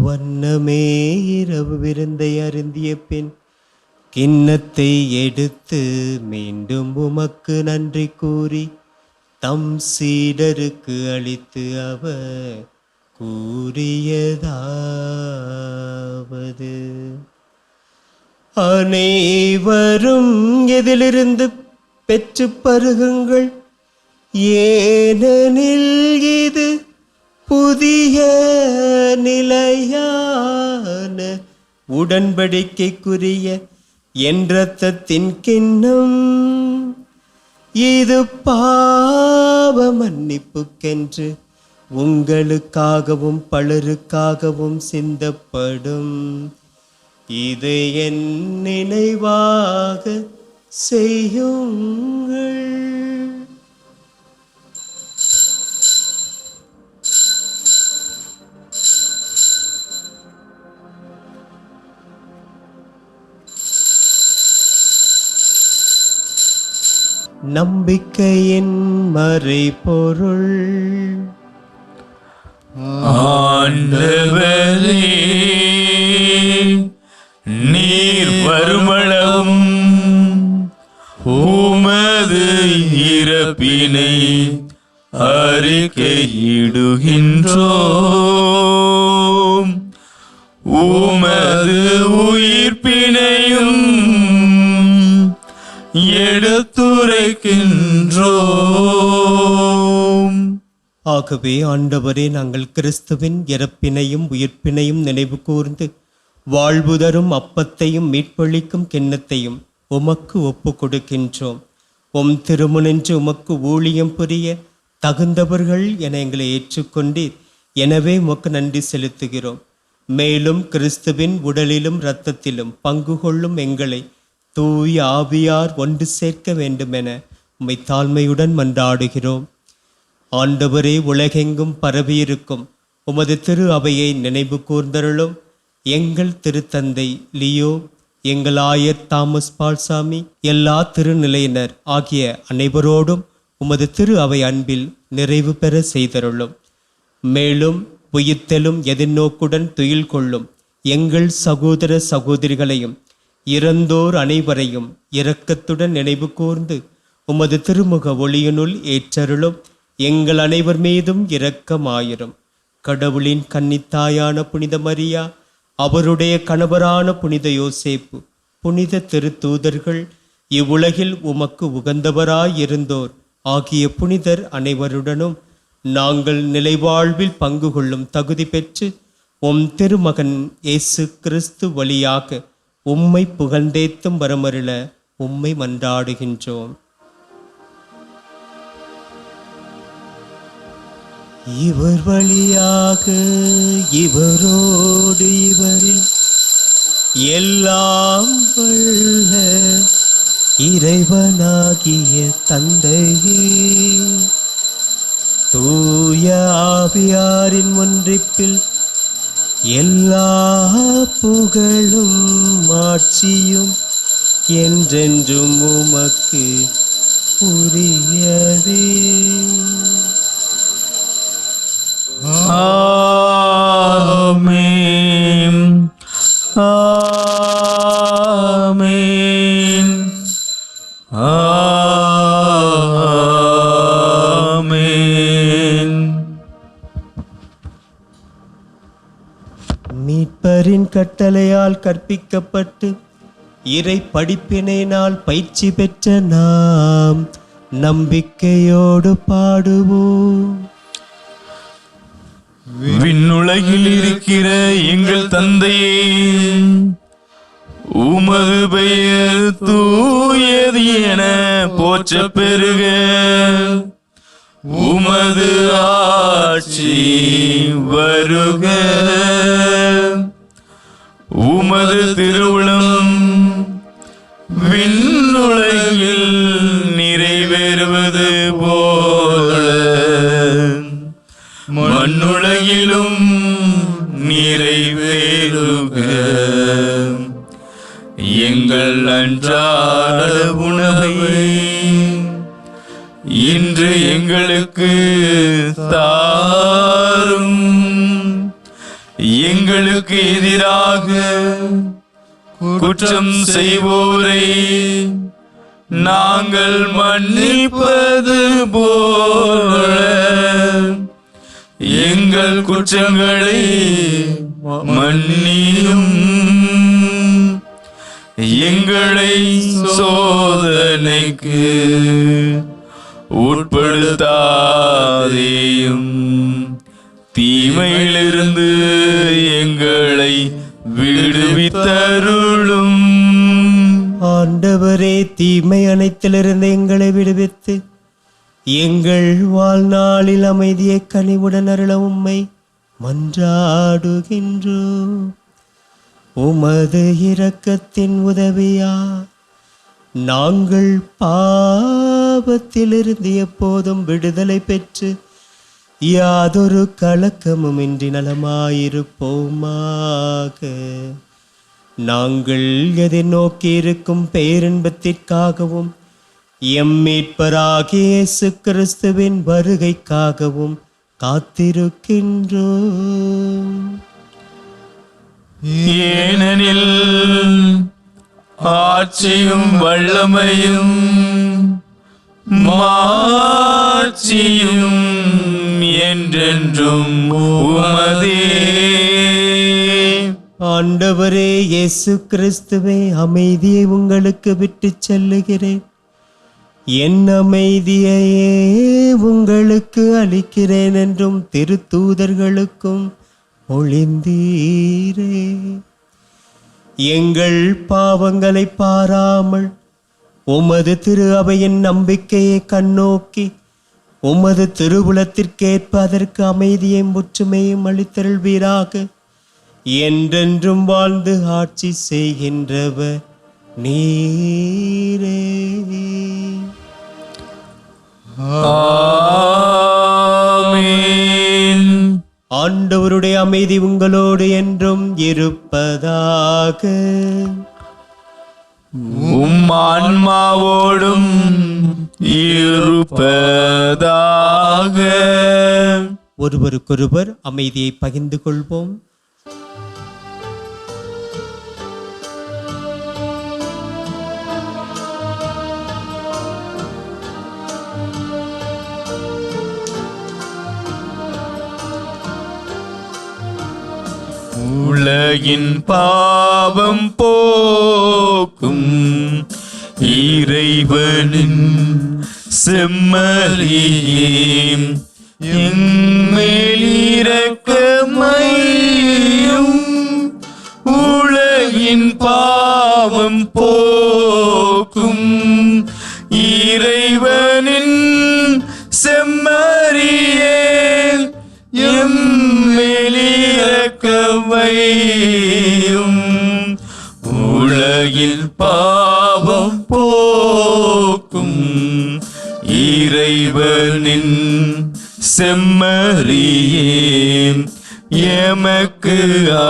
E: வண்ணமே இரவு விருந்தை அருந்திய பின் கிண்ணத்தை எடுத்து மீண்டும் உமக்கு நன்றி கூறி தம் சீடருக்கு அளித்து அவர் கூறியதாவது: அனைவரும் இதிலிருந்து பெற்று பருகுங்கள், ஏனெனில் இது புதிய நிலையான உடன்படிக்கைக்குரிய என் இரத்தத்தின் கிண்ணம். இது பாவ மன்னிப்புக்கென்று உங்களுக்காகவும் பலருக்காகவும் சிந்தப்படும். இது என் நினைவாக செய்யுங்கள். நம்பிக்கையின் மறைபொருள்.
B: ஆண்டவரே, நீர் வருமளவும் உமது இறப்பினை அறிக்கையிடுகின்றோம். உமது உயிர்ப்பினையும் எடுத்துரைக்கின்றோம்.
E: ஆகவே ஆண்டவரே, நாங்கள் கிறிஸ்துவின் இறப்பினையும் உயிர்ப்பினையும் நினைவு கூர்ந்து வாழ்வு தரும் அப்பத்தையும் மீட்பளிக்கும் கிண்ணத்தையும் உமக்கு ஒப்பு கொடுக்கின்றோம். உம் திருமுனின்று உமக்கு ஊழியம் புரிய தகுந்தவர்கள் என எங்களை ஏற்றுக்கொண்டீர். எனவே உமக்கு நன்றி செலுத்துகிறோம். மேலும் கிறிஸ்துவின் உடலிலும் இரத்தத்திலும் பங்கு கொள்ளும் எங்களை தூய ஆவியார் ஒன்று சேர்க்க வேண்டுமென உம்மை தாழ்மையுடன் மன்றாடுகிறோம். ஆண்டவரே, உலகெங்கும் பரவியிருக்கும் உமது திரு அவையை நினைவு கூர்ந்தருளும். எங்கள் திருத்தந்தை லியோ, எங்கள் ஆயர் தாமஸ் பால்சாமி, எல்லா திருநிலையினர் ஆகிய அனைவரோடும் உமது திரு அவை அன்பில் நிறைவு பெற செய்தருளும். மேலும் உயிர்த்தெழும் எதிர்நோக்குடன் துயில் கொள்ளும் எங்கள் சகோதர சகோதரிகளையும் இறந்தோர் அனைவரையும் இரக்கத்துடன் நினைவு கூர்ந்து உமது திருமுக ஒளியினுள் ஏற்றருளும். எங்கள் அனைவர் மீதும் இரக்கமாயிரும். கடவுளின் கன்னித்தாயான புனித மரியா, அவருடைய கணவரான புனித யோசேப்பு, புனித திருத்தூதர்கள், இவ்வுலகில் உமக்கு உகந்தவராயிருந்தோர் ஆகிய புனிதர் அனைவருடனும் நாங்கள் நிலைவாழ்வில் பங்கு கொள்ளும் தகுதி பெற்று உம் திருமகன் இயேசு கிறிஸ்து வழியாக உம்மை புகழ்ந்தேத்தும் வரமருள உம்மை மன்றாடுகின்றோம். இவர் வழியாக இவரோடு இவரில் எல்லாம் வல்ல இறைவனாகிய தந்தையே, தூய ஆவியாரின் ஒன்றிப்பில் எல்லா புகழும் ஆட்சியும் என்றென்றும் உமக்கு உரியதே.
B: ஆமென். ஆமென். ஆமென்.
E: மீட்பரின் கட்டளையால் கற்பிக்கப்பட்டு இறை படிப்பினையினால் பயிற்சி பெற்ற நாம் நம்பிக்கையோடு பாடுவோம்.
B: விண்ணுலகில் இருக்கிற எங்கள் தந்தையே, உமது பெயர் தூயது என போற்றப் பெறுக. உமது ஆட்சி வருக. உமது திருவுளம் விண்ணுலகில் நிறைவேறுவது போல மண்ணுலகிலும் நிறைவேறுக. எங்கள் அன்றாட உணவை இன்று எங்களுக்கு தாரும். எங்களுக்கு எதிராக குற்றம் செய்வோரை நாங்கள் மன்னிப்பது போல எங்கள் குற்றங்களை மன்னியும். எங்களை சோதனைக்கு உட்படுத்தாதேயும். தீமையிலிருந்து எங்களை விடுவித்தருளும்.
E: ஆண்டவரே, தீமை அனைத்திலிருந்து எங்களை விடுவித்து எங்கள் வாழ்நாளில் அமைதியை கனிவுடன் அருள உம்மை மன்றாடுகின்றோம். உமது இரக்கத்தின் உதவியா நாங்கள் பாவத்திலிருந்து எப்போதும் விடுதலை பெற்று யாதொரு கலக்கமுமின்றி நலமாயிருப்போமாக. நாங்கள் எதிர்நோக்கி இருக்கும் பேரின்பத்திற்காகவும் எம் மீட்பராகிய இயேசு கிறிஸ்துவின் வருகைக்காகவும் காத்திருக்கின்றோம்.
B: ஏனெனில் ஆட்சியும் வல்லமையும் மாட்சியும் என்றென்றும் உமதே.
E: ஆண்டவரே இயேசு கிறிஸ்துவே, அமைதியை உங்களுக்கு விட்டுச் செல்லுகிறேன். என் அமைதியையே உங்களுக்கு அளிக்கிறேன் என்றும் திருத்தூதர்களுக்கும் ஒளிந்தீரே. எங்கள் பாவங்களை பாராமல் உமது திரு அவையின் நம்பிக்கையை கண்ணோக்கி உமது திருவுளத்திற்கேற்ப அதற்கு அமைதியையும் ஒற்றுமையும் அளித்தருள்வீராக. என்றென்றும் வாழ்ந்து ஆட்சி செய்கின்றவர் நீரே.
B: ஆமென்.
E: ஆண்டவருடைய அமைதி உங்களோடு என்றும் இருப்பதாக.
B: உம் ஆன்மாவோடும் இருப்பதாக.
E: ஒருவருக்கொருவர் அமைதியை பகிர்ந்து கொள்வோம்.
B: உலகின் பாவம் போக்கும் இறைவனின் செம்மறியே, எம்மேல் இரக்கமையும். உலகின் பாவம் போக்கும் இறைவனின் செம்மறியே, எம்மேல் இரக்கமையும். உலகில் பாவம் போக்கும் இறைவனின் செம்மறியே, எமக்கு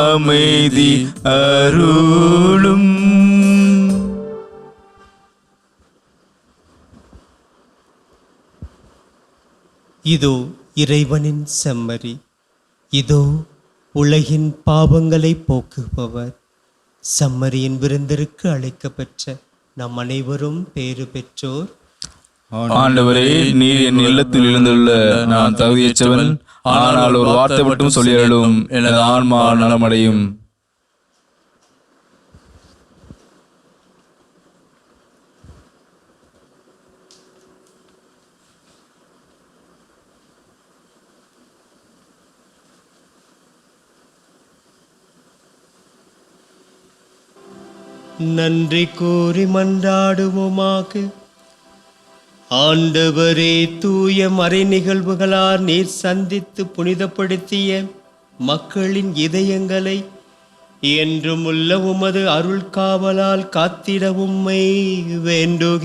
B: அமைதி அருளும்.
E: இதோ இறைவனின் செம்மறி, இதோ உலகின் பாவங்களை போக்குபவர். செம்மறியின் விருந்திற்கு அழைக்கப்பெற்ற நம் அனைவரும் பேறு பெற்றோர்.
B: ஆண்டவரே, நீர் என் இல்லத்தில் இருந்துள்ள நான் தகுதியற்றவன். ஆனால் ஒரு வார்த்தை மட்டும் சொல்லியருளும், எனது ஆன்மா நலமடையும்.
E: நன்றி கூறி மன்றாடுவோமாக. ஆண்டவரே, தூய மறை நிகழ்வுகளால் நீர் சந்தித்து புனிதப்படுத்திய மக்களின் இதயங்களை என்றும் உள்ள உமது அருள் காவலால் காத்திட உம்மை வேண்டுகின்றோம்.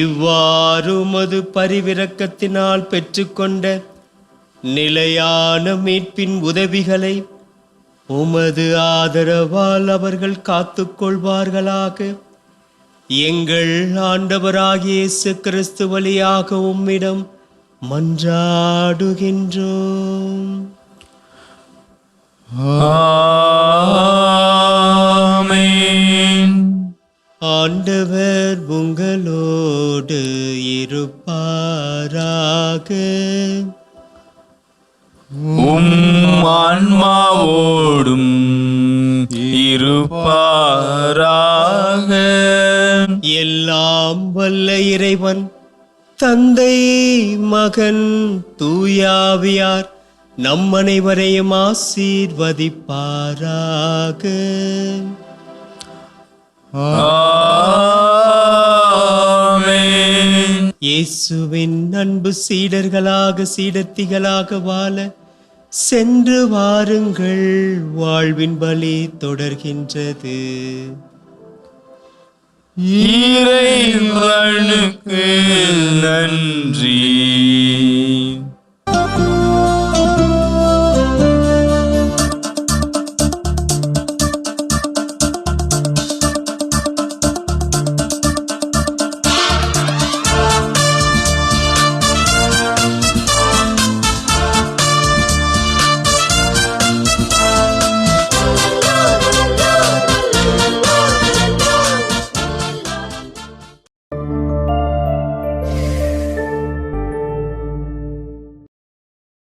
E: இவ்வாறு உமது பரிவிரக்கத்தினால் பெற்றுக்கொண்ட நிலையான மீட்பின் உதவிகளை உமது ஆதரவால் அவர்கள் காத்துக்கொள்வார்களாக. எங்கள் ஆண்டவராகிய இயேசு கிறிஸ்து வழியாக உம்மிடம் மன்றாடுகின்றோம்.
B: ஆமென்.
E: ஆண்டவர் உங்களோடு இருப்பாராக.
B: உம் ஆன்மாவோடும் இருப்பாராக.
E: எல்லா தந்தை மகன் தூயாவியார் நம் அனைவரையும் ஆசீர்வதிப்பாராக.
B: ஆமென்.
E: இயேசுவின் அன்பு சீடத்திகளாக வாழ சென்று வாருங்கள், வாழ்வின் பலி தொடர்கின்றது.
B: இறைவனுக்கு நன்றி.